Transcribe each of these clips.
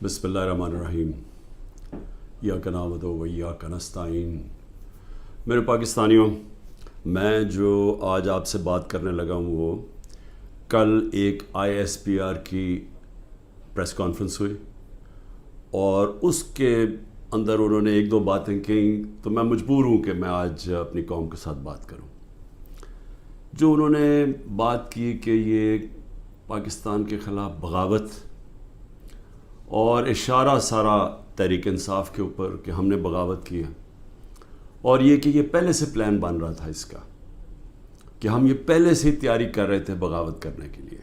بسم اللہ الرحمن الرحیم ایاک نعبد و ایاک نستعین۔ میرے پاکستانیوں، میں جو آج آپ سے بات کرنے لگا ہوں وہ کل ایک ISPR کی پریس کانفرنس ہوئی اور اس کے اندر انہوں نے ایک دو باتیں کہیں تو میں مجبور ہوں کہ میں آج اپنی قوم کے ساتھ بات کروں۔ جو انہوں نے بات کی کہ یہ پاکستان کے خلاف بغاوت اور اشارہ سارا تحریک انصاف کے اوپر کہ ہم نے بغاوت کی ہے، اور یہ کہ یہ پہلے سے پلان بن رہا تھا اس کا کہ ہم یہ پہلے سے تیاری کر رہے تھے بغاوت کرنے کے لیے،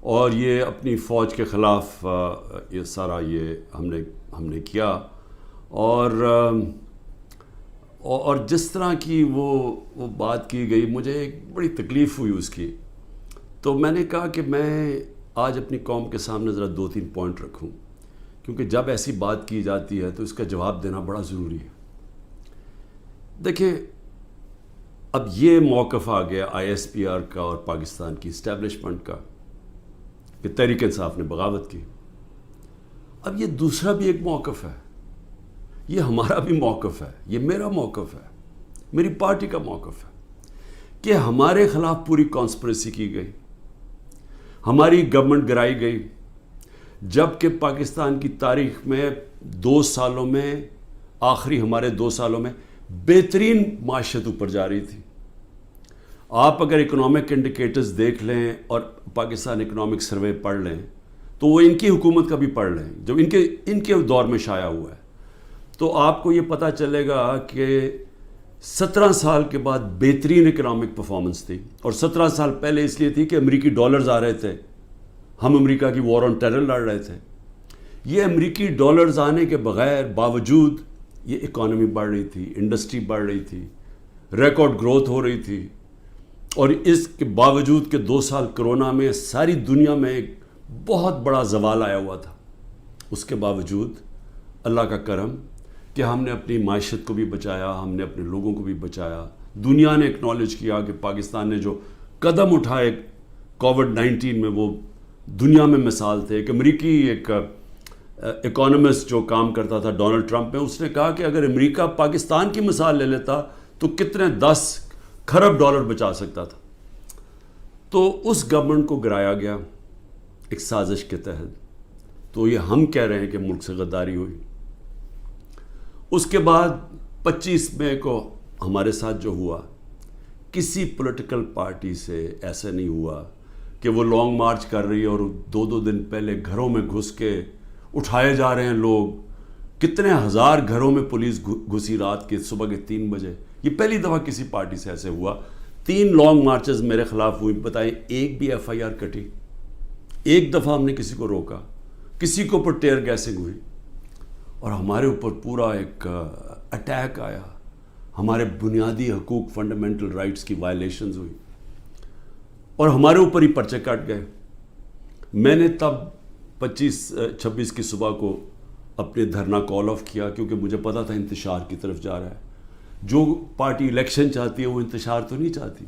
اور یہ اپنی فوج کے خلاف یہ سارا یہ ہم نے کیا، اور جس طرح کی وہ بات کی گئی مجھے ایک بڑی تکلیف ہوئی اس کی۔ تو میں نے کہا کہ میں آج اپنی قوم کے سامنے ذرا 2-3 پوائنٹ رکھوں، کیونکہ جب ایسی بات کی جاتی ہے تو اس کا جواب دینا بڑا ضروری ہے۔ دیکھیں، اب یہ موقف آ گیا ISPR کا اور پاکستان کی اسٹیبلشمنٹ کا کہ تحریک انصاف نے بغاوت کی۔ اب یہ دوسرا بھی ایک موقف ہے، یہ ہمارا بھی موقف ہے، یہ میرا موقف ہے، میری پارٹی کا موقف ہے کہ ہمارے خلاف پوری کانسپریسی کی گئی، ہماری گورنمنٹ گرائی گئی، جبکہ پاکستان کی تاریخ میں 2 سالوں میں آخری ہمارے 2 سالوں میں بہترین معیشت اوپر جا رہی تھی۔ آپ اگر اکنامک انڈیکیٹرز دیکھ لیں اور پاکستان اکنامک سروے پڑھ لیں تو وہ ان کی حکومت کا بھی پڑھ لیں جو ان کے دور میں شائع ہوا ہے، تو آپ کو یہ پتہ چلے گا کہ 17 سال کے بعد بہترین اکنامک پرفارمنس تھی، اور 17 سال پہلے اس لیے تھی کہ امریکی ڈالرز آ رہے تھے، ہم امریکہ کی وار آن ٹیرر لڑ رہے تھے۔ یہ امریکی ڈالرز آنے کے بغیر باوجود یہ اکانومی بڑھ رہی تھی، انڈسٹری بڑھ رہی تھی، ریکارڈ گروتھ ہو رہی تھی، اور اس کے باوجود کہ 2 سال کرونا میں ساری دنیا میں ایک بہت بڑا زوال آیا ہوا تھا، اس کے باوجود اللہ کا کرم کہ ہم نے اپنی معیشت کو بھی بچایا، ہم نے اپنے لوگوں کو بھی بچایا۔ دنیا نے اکنالج کیا کہ پاکستان نے جو قدم اٹھائے کووڈ-19 میں وہ دنیا میں مثال تھے۔ ایک امریکی ایک اکانومسٹ جو کام کرتا تھا ڈونلڈ ٹرمپ میں، اس نے کہا کہ اگر امریکہ پاکستان کی مثال لے لیتا تو کتنے 10 کھرب ڈالر بچا سکتا تھا۔ تو اس گورنمنٹ کو گرایا گیا ایک سازش کے تحت، تو یہ ہم کہہ رہے ہیں کہ ملک سے غداری ہوئی۔ اس کے بعد 25 مئی کو ہمارے ساتھ جو ہوا، کسی پولیٹیکل پارٹی سے ایسا نہیں ہوا کہ وہ لانگ مارچ کر رہی ہے اور 2 دن پہلے گھروں میں گھس کے اٹھائے جا رہے ہیں لوگ، کتنے ہزار گھروں میں پولیس گھسی رات کے صبح کے 3 بجے۔ یہ پہلی دفعہ کسی پارٹی سے ایسے ہوا۔ 3 لانگ مارچز میرے خلاف ہوئی، بتائیں ایک بھی FIR کٹی؟ ایک دفعہ ہم نے کسی کو روکا؟ کسی کے اوپر ٹیئر گیسنگ ہوئی؟ اور ہمارے اوپر پورا ایک اٹیک آیا، ہمارے بنیادی حقوق فنڈامنٹل رائٹس کی وائلیشنز ہوئی، اور ہمارے اوپر ہی پرچے کٹ گئے۔ میں نے تب 26 کی صبح کو اپنے دھرنا کال آف کیا، کیونکہ مجھے پتا تھا انتشار کی طرف جا رہا ہے۔ جو پارٹی الیکشن چاہتی ہے وہ انتشار تو نہیں چاہتی۔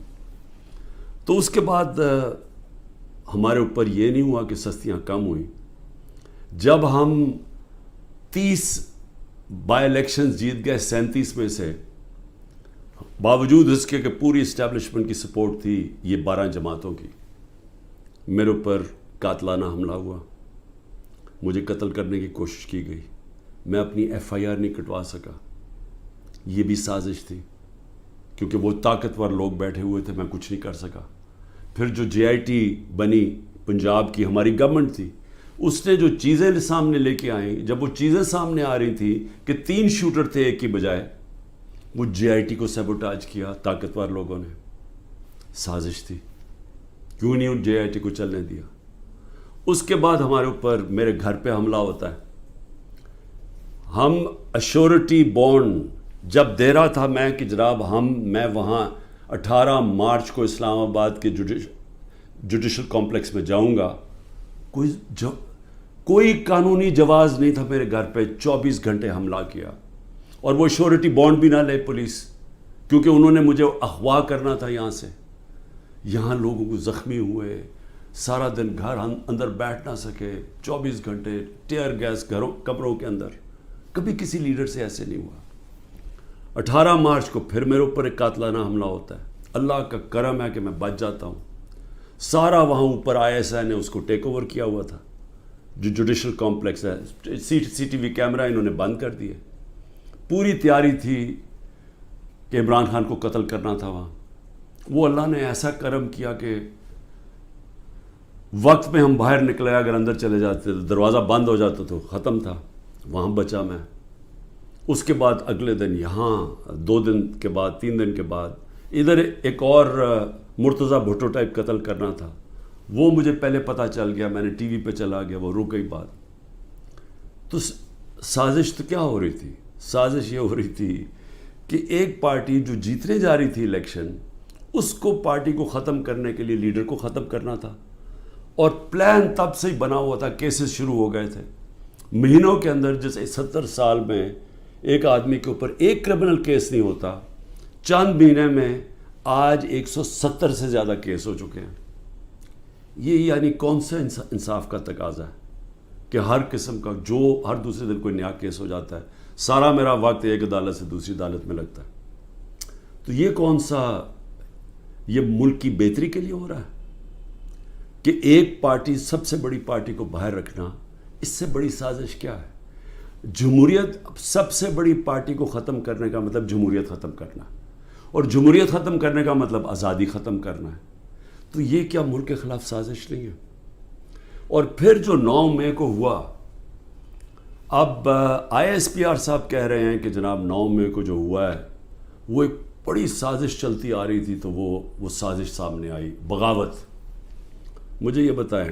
تو اس کے بعد ہمارے اوپر یہ نہیں ہوا کہ سستیاں کم ہوئیں۔ جب ہم 30 بائی الیکشنز جیت گئے 37 میں سے، باوجود اس کے کہ پوری اسٹیبلشمنٹ کی سپورٹ تھی یہ 12 جماعتوں کی، میرے اوپر قاتلانہ حملہ ہوا، مجھے قتل کرنے کی کوشش کی گئی، میں اپنی FIR نہیں کٹوا سکا۔ یہ بھی سازش تھی، کیونکہ وہ طاقتور لوگ بیٹھے ہوئے تھے، میں کچھ نہیں کر سکا۔ پھر جو JIT بنی پنجاب کی ہماری گورنمنٹ تھی، اس نے جو چیزیں سامنے لے کے آئیں، جب وہ چیزیں سامنے آ رہی تھیں کہ 3 شوٹر تھے ایک کی بجائے، وہ JIT کو سیبوٹاج کیا طاقتور لوگوں نے۔ سازش تھی، کیوں نہیں ان JIT کو چلنے دیا۔ اس کے بعد ہمارے اوپر میرے گھر پہ حملہ ہوتا ہے۔ ہم ایشورٹی بانڈ جب دے رہا تھا میں کہ جناب میں وہاں 18 مارچ کو اسلام آباد کے جوڈیشل کمپلیکس میں جاؤں گا، کوئی قانونی جواز نہیں تھا میرے گھر پہ، 24 گھنٹے حملہ کیا، اور وہ ایشورٹی بانڈ بھی نہ لے پولیس، کیونکہ انہوں نے مجھے اغوا کرنا تھا یہاں سے۔ یہاں لوگوں کو زخمی ہوئے، سارا دن گھر اندر بیٹھ نہ سکے، 24 گھنٹے ٹیئر گیس کمروں کے اندر. کبھی کسی لیڈر سے ایسے نہیں ہوا. 18 مارچ کو پھر میرے اوپر ایک قاتلانہ حملہ ہوتا ہے. اللہ کا کرم ہے کہ میں بچ جاتا ہوں. سارا وہاں اوپر ISI نے اس کو ٹیک اوور کیا ہوا تھا، جو جوڈیشل کمپلیکس ہے. CCTV کیمرہ انہوں نے بند کر دیے. پوری تیاری تھی کہ عمران خان کو قتل کرنا تھا وہاں. وہ اللہ نے ایسا کرم کیا کہ وقت میں ہم باہر نکلے، اگر اندر چلے جاتے تو دروازہ بند ہو جاتا تو ختم تھا. وہاں بچا میں. اس کے بعد اگلے دن یہاں 2 دن کے بعد 3 دن کے بعد ادھر ایک اور مرتضیٰ بھٹو ٹائپ قتل کرنا تھا. وہ مجھے پہلے پتہ چل گیا، میں نے ٹی وی پہ چلا گیا، وہ رک گئی بات. تو سازش تو کیا ہو رہی تھی؟ سازش یہ ہو رہی تھی کہ ایک پارٹی جو جیتنے جا رہی تھی الیکشن، اس کو پارٹی کو ختم کرنے کے لیے لیڈر کو ختم کرنا تھا. اور پلان تب سے ہی بنا ہوا تھا. کیسز شروع ہو گئے تھے مہینوں کے اندر. جیسے 70 سال میں ایک آدمی کے اوپر ایک کرمنل کیس نہیں ہوتا، چند مہینے میں آج 170 سے زیادہ کیس ہو چکے ہیں. یہ یعنی کون سا انصاف کا تقاضا ہے کہ ہر قسم کا جو ہر دوسرے دن کوئی نیا کیس ہو جاتا ہے. سارا میرا وقت ایک عدالت سے دوسری عدالت میں لگتا ہے. تو یہ کون سا، یہ ملک کی بہتری کے لیے ہو رہا ہے کہ ایک پارٹی، سب سے بڑی پارٹی کو باہر رکھنا؟ اس سے بڑی سازش کیا ہے؟ جمہوریت، سب سے بڑی پارٹی کو ختم کرنے کا مطلب جمہوریت ختم کرنا، اور جمہوریت ختم کرنے کا مطلب آزادی ختم کرنا ہے. تو یہ کیا ملک کے خلاف سازش نہیں ہے؟ اور پھر جو 9 مئی کو ہوا، اب ISPR صاحب کہہ رہے ہیں کہ جناب 9 مئی کو جو ہوا ہے وہ ایک بڑی سازش چلتی آ رہی تھی. تو وہ سازش سامنے آئی، بغاوت. مجھے یہ بتائیں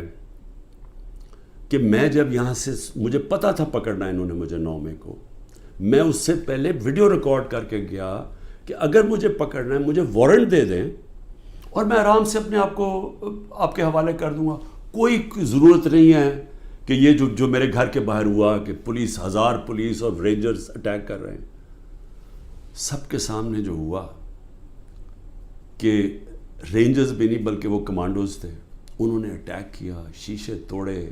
کہ میں جب یہاں سے، مجھے پتا تھا پکڑنا انہوں نے مجھے 9 مئی کو، میں اس سے پہلے ویڈیو ریکارڈ کر کے گیا کہ اگر مجھے پکڑنا ہے مجھے وارنٹ دے دیں اور میں آرام سے اپنے آپ کو آپ کے حوالے کر دوں گا. کوئی ضرورت نہیں ہے کہ یہ جو میرے گھر کے باہر ہوا کہ پولیس، 1000 پولیس اور رینجرز اٹیک کر رہے ہیں. سب کے سامنے جو ہوا کہ رینجرز بھی نہیں بلکہ وہ کمانڈوز تھے، انہوں نے اٹیک کیا، شیشے توڑے.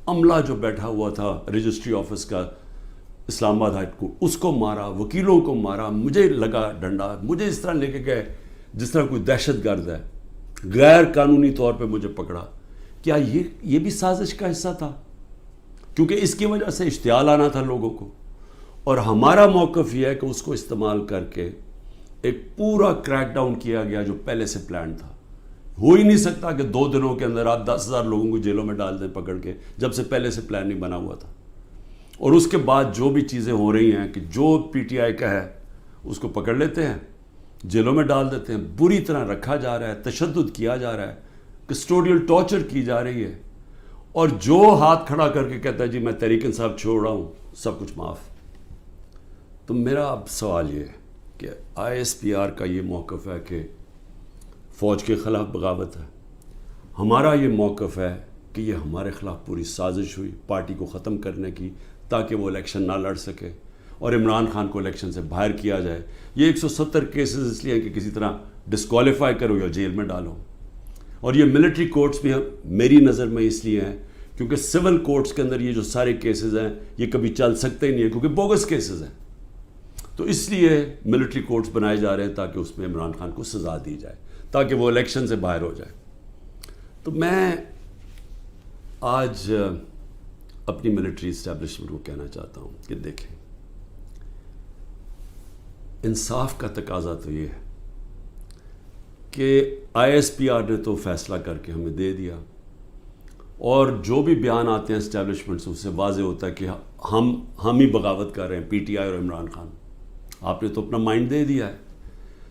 عملہ جو بیٹھا ہوا تھا رجسٹری آفس کا اسلام آباد ہائی کورٹ، اس کو مارا، وکیلوں کو مارا. مجھے لگا ڈنڈا، مجھے اس طرح لے کے گئے جس طرح کوئی دہشت گرد ہے. غیر قانونی طور پہ مجھے پکڑا. کیا یہ بھی سازش کا حصہ تھا؟ کیونکہ اس کی وجہ سے اشتعال آنا تھا لوگوں کو. اور ہمارا موقف یہ ہے کہ اس کو استعمال کر کے ایک پورا کریک ڈاؤن کیا گیا جو پہلے سے پلان تھا. ہو ہی نہیں سکتا کہ 2 دنوں کے اندر آپ 10,000 لوگوں کو جیلوں میں ڈال دیں پکڑ کے، جب سے پہلے سے پلان نہیں بنا ہوا تھا. اور اس کے بعد جو بھی چیزیں ہو رہی ہیں کہ جو PTI کا ہے اس کو پکڑ لیتے ہیں، جیلوں میں ڈال دیتے ہیں، بری طرح رکھا جا رہا ہے، تشدد کیا جا رہا ہے، کسٹوڈیل ٹارچر کی جا رہی ہے. اور جو ہاتھ کھڑا کر کے کہتا ہے جی میں تحریک انصاف چھوڑ رہا ہوں، سب کچھ معاف. تو میرا اب سوال یہ ہے کہ ISPR کا یہ موقف ہے کہ فوج کے خلاف بغاوت ہے. ہمارا یہ موقف ہے کہ یہ ہمارے خلاف پوری سازش ہوئی پارٹی کو ختم کرنے کی تاکہ وہ الیکشن نہ لڑ سکے اور عمران خان کو الیکشن سے باہر کیا جائے. یہ 170 کیسز اس لیے کہ کسی طرح ڈسکوالیفائی کرو یا جیل میں ڈالو. اور یہ ملٹری کورٹس بھی میری نظر میں اس لیے ہیں کیونکہ سول کورٹس کے اندر یہ جو سارے کیسز ہیں یہ کبھی چل سکتے ہی نہیں ہیں کیونکہ بوگس کیسز ہیں. تو اس لیے ملٹری کورٹس بنائے جا رہے ہیں تاکہ اس میں عمران خان کو سزا دی جائے تاکہ وہ الیکشن سے باہر ہو جائے. تو میں آج اپنی ملٹری اسٹیبلشمنٹ کو کہنا چاہتا ہوں کہ دیکھیں، انصاف کا تقاضا تو یہ ہے کہ ISPR نے تو فیصلہ کر کے ہمیں دے دیا، اور جو بھی بیان آتے ہیں اسٹیبلشمنٹ سے اس سے واضح ہوتا ہے کہ ہم ہی بغاوت کر رہے ہیں، PTI اور عمران خان. آپ نے تو اپنا مائنڈ دے دیا ہے.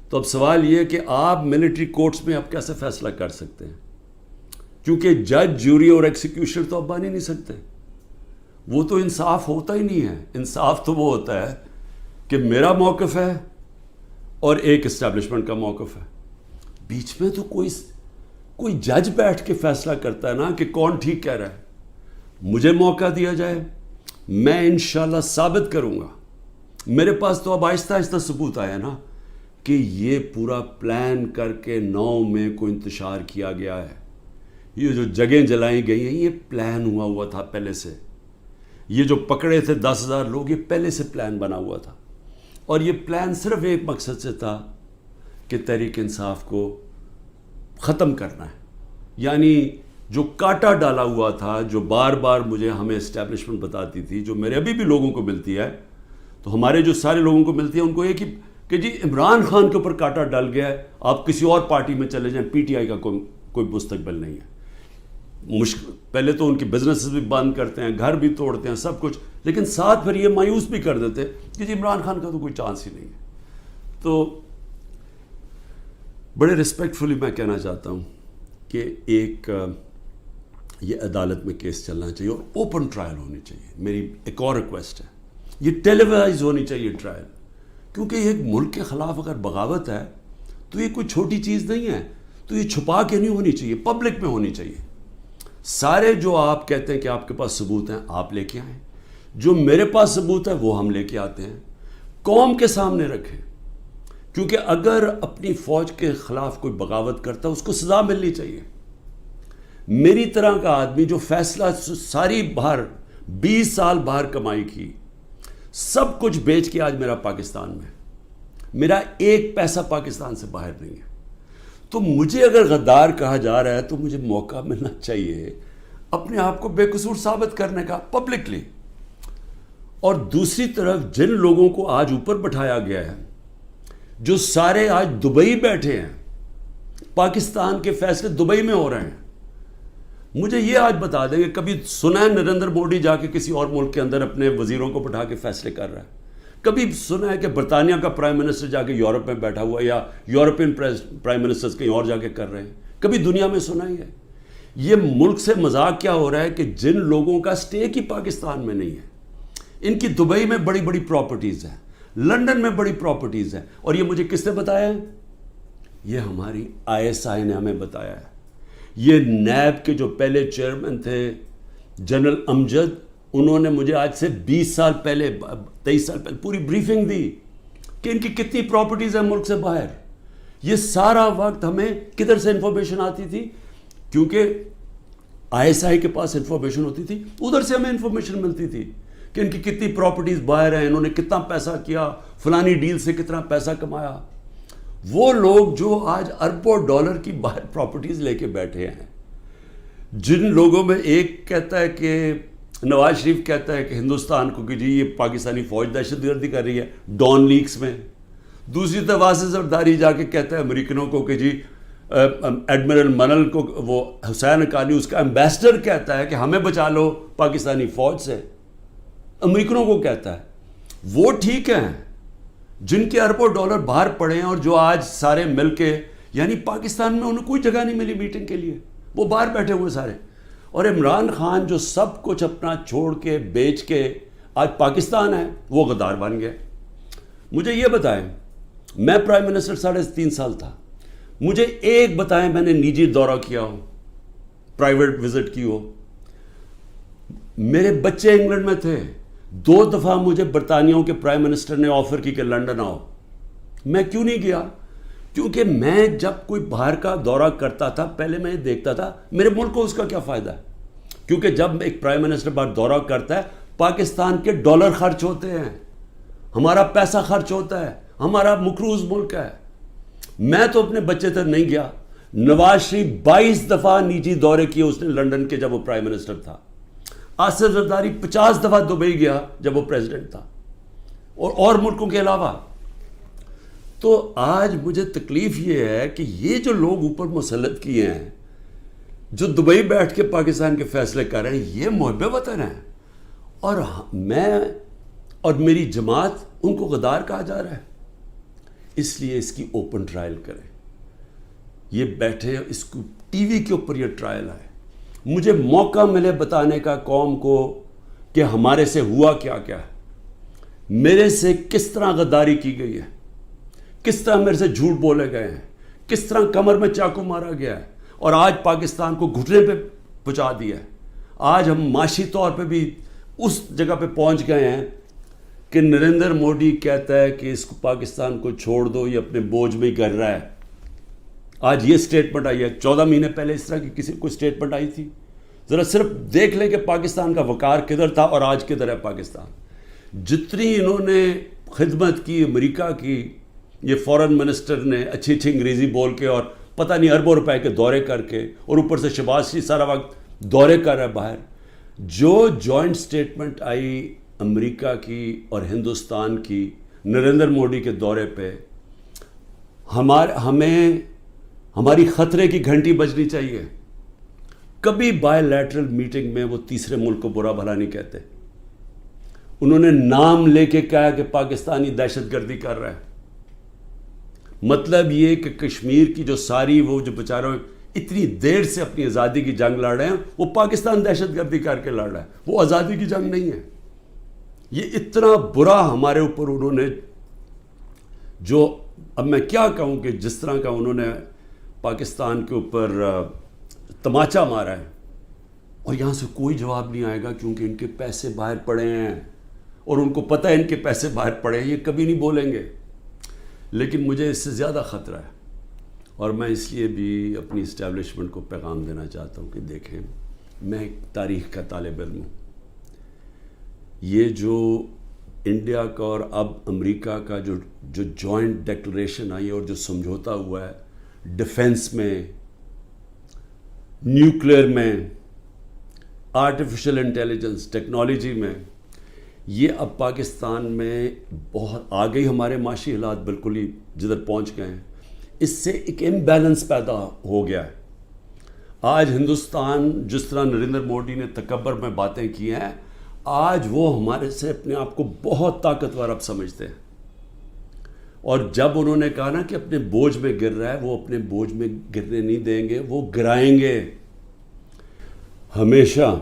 تو اب سوال یہ ہے کہ آپ ملٹری کورٹس میں اب کیسے فیصلہ کر سکتے ہیں؟ کیونکہ جج، جوری اور ایکسیکیوشن تو اب بن ہی نہیں سکتے. وہ تو انصاف ہوتا ہی نہیں ہے. انصاف تو وہ ہوتا ہے کہ میرا موقف ہے اور ایک اسٹیبلشمنٹ کا موقف ہے. بیچ میں تو کوئی جج بیٹھ کے فیصلہ کرتا ہے نا کہ کون ٹھیک کہہ رہا ہے. مجھے موقع دیا جائے، میں انشاءاللہ ثابت کروں گا. میرے پاس تو اب آہستہ آہستہ ثبوت آیا نا کہ یہ پورا پلان کر کے 9 مئی کو انتشار کیا گیا ہے. یہ جو جگہیں جلائی گئی ہیں یہ پلان ہوا تھا پہلے سے. یہ جو پکڑے تھے 10,000 لوگ یہ پہلے سے پلان بنا ہوا تھا. اور یہ پلان صرف ایک مقصد سے تھا کہ تحریک انصاف کو ختم کرنا ہے. یعنی جو کاٹا ڈالا ہوا تھا، جو بار بار مجھے ہمیں اسٹیبلشمنٹ بتاتی تھی، جو میرے ابھی بھی لوگوں کو ملتی ہے، تو ہمارے جو سارے لوگوں کو ملتی ہے ان کو ایک ہی کہ جی عمران خان کے اوپر کاٹا ڈل گیا ہے، آپ کسی اور پارٹی میں چلے جائیں، پی ٹی آئی کا کوئی مستقبل نہیں ہے. پہلے تو ان کی بزنسز بھی بند کرتے ہیں، گھر بھی توڑتے ہیں، سب کچھ، لیکن ساتھ پھر یہ مایوس بھی کر دیتے کہ جی عمران خان کا تو کوئی چانس ہی نہیں ہے. تو بڑے رسپیکٹفلی میں کہنا چاہتا ہوں کہ ایک یہ عدالت میں کیس چلنا چاہیے اور اوپن ٹرائل ہونی چاہیے. میری ایک اور ریکویسٹ ہے، یہ ٹیلی وائز ہونی چاہیے ٹرائل، کیونکہ یہ ایک ملک کے خلاف اگر بغاوت ہے تو یہ کوئی چھوٹی چیز نہیں ہے. تو یہ چھپا کے نہیں ہونی چاہیے، پبلک میں ہونی چاہیے. سارے جو آپ کہتے ہیں کہ آپ کے پاس ثبوت ہیں آپ لے کے آئیں، جو میرے پاس ثبوت ہے وہ ہم لے کے آتے ہیں، قوم کے سامنے رکھیں. کیونکہ اگر اپنی فوج کے خلاف کوئی بغاوت کرتا ہے اس کو سزا ملنی چاہیے. میری طرح کا آدمی جو فیصلہ ساری باہر 20 سال باہر کمائی کی، سب کچھ بیچ کے آج میرا پاکستان میں، میرا ایک پیسہ پاکستان سے باہر نہیں ہے. تو مجھے اگر غدار کہا جا رہا ہے تو مجھے موقع ملنا چاہیے اپنے آپ کو بے قصور ثابت کرنے کا پبلکلی. اور دوسری طرف جن لوگوں کو آج اوپر بٹھایا گیا ہے، جو سارے آج دبئی بیٹھے ہیں، پاکستان کے فیصلے دبئی میں ہو رہے ہیں. مجھے یہ آج بتا دیں کہ کبھی سنا ہے نریندر مودی جا کے کسی اور ملک کے اندر اپنے وزیروں کو بٹھا کے فیصلے کر رہا ہے؟ کبھی سنا ہے کہ برطانیہ کا پرائم منسٹر جا کے یورپ میں بیٹھا ہوا یا یورپین پرائم منسٹرز کہیں اور جا کے کر رہے ہیں؟ کبھی دنیا میں سنا ہی ہے؟ یہ ملک سے مذاق کیا ہو رہا ہے کہ جن لوگوں کا اسٹیک ہی پاکستان میں نہیں ہے، ان کی دبئی میں بڑی بڑی پراپرٹیز ہیں، لنڈن میں بڑی پراپرٹیز ہیں. اور یہ مجھے کس نے بتایا ہے؟ یہ ہماری ISI نے ہمیں بتایا ہے. یہ نیب کے جو پہلے چیئرمین تھے جنرل امجد، انہوں نے مجھے آج سے 20 سال پہلے 23 سال پہلے پوری بریفنگ دی کہ ان کی کتنی پراپرٹیز ہیں ملک سے باہر. یہ سارا وقت ہمیں کدھر سے انفارمیشن آتی تھی؟ کیونکہ ISI کے پاس انفارمیشن ہوتی تھی، ادھر سے ہمیں انفارمیشن ملتی تھی کہ ان کی کتنی پراپرٹیز باہر ہیں، انہوں نے کتنا پیسہ کیا، فلانی ڈیل سے کتنا پیسہ کمایا. وہ لوگ جو آج اربوں ڈالر کی باہر پراپرٹیز لے کے بیٹھے ہیں، جن لوگوں میں ایک کہتا ہے کہ نواز شریف کہتا ہے کہ ہندوستان کو کہ جی یہ پاکستانی فوج دہشت گردی کر رہی ہے ڈان لیکس میں، دوسری طرف واسع زرداری جا کے کہتا ہے امریکنوں کو کہ جی ایڈمرل منل کو، وہ حسین اکانی اس کا ایمبیسڈر کہتا ہے کہ ہمیں بچا لو پاکستانی فوج سے، امریکنوں کو کہتا ہے. وہ ٹھیک ہیں جن کے اربوں ڈالر باہر پڑے ہیں اور جو آج سارے مل کے، یعنی پاکستان میں انہیں کوئی جگہ نہیں ملی میٹنگ کے لیے، وہ باہر بیٹھے ہوئے سارے. اور عمران خان جو سب کچھ اپنا چھوڑ کے بیچ کے آج پاکستان ہے، وہ غدار بن گئے. مجھے یہ بتائیں، میں پرائم منسٹر 3.5 سال تھا، مجھے ایک بتائیں میں نے نجی دورہ کیا ہو، پرائیویٹ وزٹ کی ہو. میرے بچے انگلینڈ میں تھے، 2 دفعہ مجھے برطانیہ کے پرائم منسٹر نے آفر کی کہ لنڈن آؤ. میں کیوں نہیں گیا؟ کیونکہ میں جب کوئی باہر کا دورہ کرتا تھا پہلے میں دیکھتا تھا میرے ملک کو اس کا کیا فائدہ ہے. کیونکہ جب ایک پرائم منسٹر باہر دورہ کرتا ہے، پاکستان کے ڈالر خرچ ہوتے ہیں، ہمارا پیسہ خرچ ہوتا ہے، ہمارا مقروض ملک ہے. میں تو اپنے بچے تک نہیں گیا. نواز شریف 22 دفعہ نجی دورے کیے اس نے لنڈن کے جب وہ پرائم منسٹر تھا. آصف زرداری 50 دفعہ دبئی گیا جب وہ پریزیڈنٹ تھا، اور ملکوں کے علاوہ. تو آج مجھے تکلیف یہ ہے کہ یہ جو لوگ اوپر مسلط کیے ہیں، جو دبئی بیٹھ کے پاکستان کے فیصلے کر رہے ہیں، یہ محب وطن ہیں، اور میں اور میری جماعت ان کو غدار کہا جا رہا ہے. اس لیے اس کی اوپن ٹرائل کریں. یہ بیٹھے اس کو ٹی وی کے اوپر یہ ٹرائل آئے، مجھے موقع ملے بتانے کا قوم کو کہ ہمارے سے ہوا کیا کیا ہے، میرے سے کس طرح غداری کی گئی ہے، کس طرح میرے سے جھوٹ بولے گئے ہیں، کس طرح کمر میں چاقو مارا گیا ہے، اور آج پاکستان کو گھٹنے پہ پہنچا دیا ہے. آج ہم معاشی طور پہ بھی اس جگہ پہ پہنچ گئے ہیں کہ نریندر مودی کہتا ہے کہ اس کو پاکستان کو چھوڑ دو، یہ اپنے بوجھ میں ہی کر رہا ہے. آج یہ اسٹیٹمنٹ آئی ہے, 14 مہینے پہلے اس طرح کی کسی کوئی اسٹیٹمنٹ آئی تھی؟ ذرا صرف دیکھ لیں کہ پاکستان کا وقار کدھر تھا اور آج کدھر ہے پاکستان. جتنی انہوں نے خدمت کی امریکہ کی, یہ فورن منسٹر نے اچھی اچھی انگریزی بول کے اور پتہ نہیں اربوں روپے کے دورے کر کے, اور اوپر سے شہباز شریف سارا وقت دورے کر رہا ہے باہر. جو جوائنٹ اسٹیٹمنٹ آئی امریکہ کی اور ہندوستان کی نریندر مودی کے دورے پہ, ہمیں ہماری خطرے کی گھنٹی بجنی چاہیے. کبھی بائی لیٹرل میٹنگ میں وہ تیسرے ملک کو برا بھلا نہیں کہتے. انہوں نے نام لے کے کہا کہ پاکستانی دہشت گردی کر رہا ہے. مطلب یہ کہ کشمیر کی جو ساری وہ جو بیچاروں اتنی دیر سے اپنی آزادی کی جنگ لڑ رہے ہیں, وہ پاکستان دہشت گردی کر کے لڑ رہا ہے, وہ آزادی کی جنگ نہیں ہے. یہ اتنا برا ہمارے اوپر انہوں نے, جو اب میں کیا کہوں کہ جس طرح کا انہوں نے پاکستان کے اوپر تماچا مارا ہے, اور یہاں سے کوئی جواب نہیں آئے گا کیونکہ ان کے پیسے باہر پڑے ہیں اور ان کو پتہ ہے ان کے پیسے باہر پڑے ہیں. یہ کبھی نہیں بولیں گے. لیکن مجھے اس سے زیادہ خطرہ ہے, اور میں اس لیے بھی اپنی اسٹیبلشمنٹ کو پیغام دینا چاہتا ہوں کہ دیکھیں, میں ایک تاریخ کا طالب علم ہوں. یہ جو انڈیا کا اور اب امریکہ کا جو جوائنٹ ڈیکلریشن آئی ہے اور جو سمجھوتا ہوا ہے ڈیفنس میں, نیوکلیئر میں, آرٹیفیشل انٹیلیجنس ٹیکنالوجی میں, یہ اب پاکستان میں بہت آگے ہمارے معاشی حالات بالکل ہی جدھر پہنچ گئے ہیں. اس سے ایک امبیلنس پیدا ہو گیا ہے. آج ہندوستان جس طرح نریندر مودی نے تکبر میں باتیں کی ہیں, آج وہ ہمارے سے اپنے آپ کو بہت طاقتور اب سمجھتے ہیں. اور جب انہوں نے کہا نا کہ اپنے بوجھ میں گر رہا ہے, وہ اپنے بوجھ میں گرنے نہیں دیں گے, وہ گرائیں گے. ہمیشہ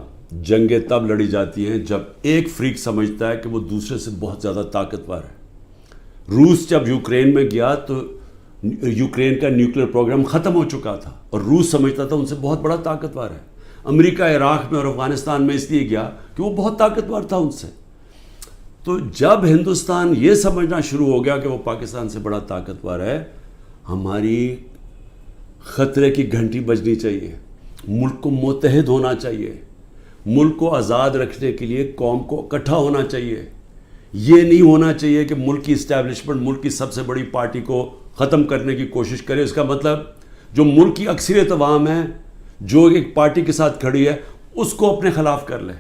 جنگیں تب لڑی جاتی ہیں جب ایک فریق سمجھتا ہے کہ وہ دوسرے سے بہت زیادہ طاقتور ہے. روس جب یوکرین میں گیا تو یوکرین کا نیوکلیئر پروگرام ختم ہو چکا تھا اور روس سمجھتا تھا ان سے بہت بڑا طاقتور ہے. امریکہ عراق میں اور افغانستان میں اس لیے گیا کہ وہ بہت طاقتور تھا ان سے. تو جب ہندوستان یہ سمجھنا شروع ہو گیا کہ وہ پاکستان سے بڑا طاقتور ہے, ہماری خطرے کی گھنٹی بجنی چاہیے. ملک کو متحد ہونا چاہیے. ملک کو آزاد رکھنے کے لیے قوم کو اکٹھا ہونا چاہیے. یہ نہیں ہونا چاہیے کہ ملک کی اسٹیبلشمنٹ ملک کی سب سے بڑی پارٹی کو ختم کرنے کی کوشش کرے. اس کا مطلب جو ملک کی اکثریت عوام ہے, جو ایک پارٹی کے ساتھ کھڑی ہے, اس کو اپنے خلاف کر لے.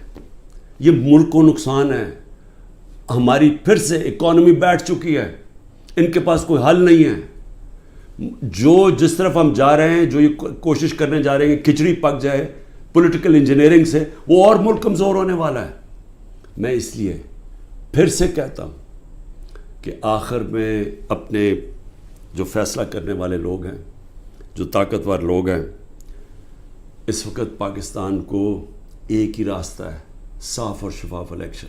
یہ ملک کو نقصان ہے. ہماری پھر سے اکانومی بیٹھ چکی ہے, ان کے پاس کوئی حل نہیں ہے. جو جس طرف ہم جا رہے ہیں, جو یہ کوشش کرنے جا رہے ہیں کہ کھچڑی پک جائے پولیٹیکل انجینئرنگ سے, وہ اور ملک کمزور ہونے والا ہے. میں اس لیے پھر سے کہتا ہوں کہ آخر میں اپنے جو فیصلہ کرنے والے لوگ ہیں, جو طاقتور لوگ ہیں, اس وقت پاکستان کو ایک ہی راستہ ہے, صاف اور شفاف الیکشن.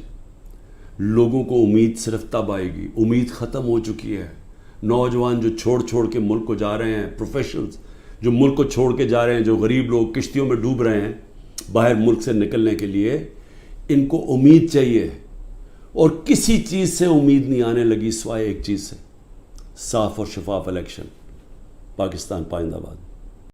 لوگوں کو امید صرف تب آئے گی, امید ختم ہو چکی ہے. نوجوان جو چھوڑ کے ملک کو جا رہے ہیں, پروفیشنلز جو ملک کو چھوڑ کے جا رہے ہیں, جو غریب لوگ کشتیوں میں ڈوب رہے ہیں باہر ملک سے نکلنے کے لیے, ان کو امید چاہیے. اور کسی چیز سے امید نہیں آنے لگی سوائے ایک چیز سے, صاف اور شفاف الیکشن. پاکستان پائندہ باد.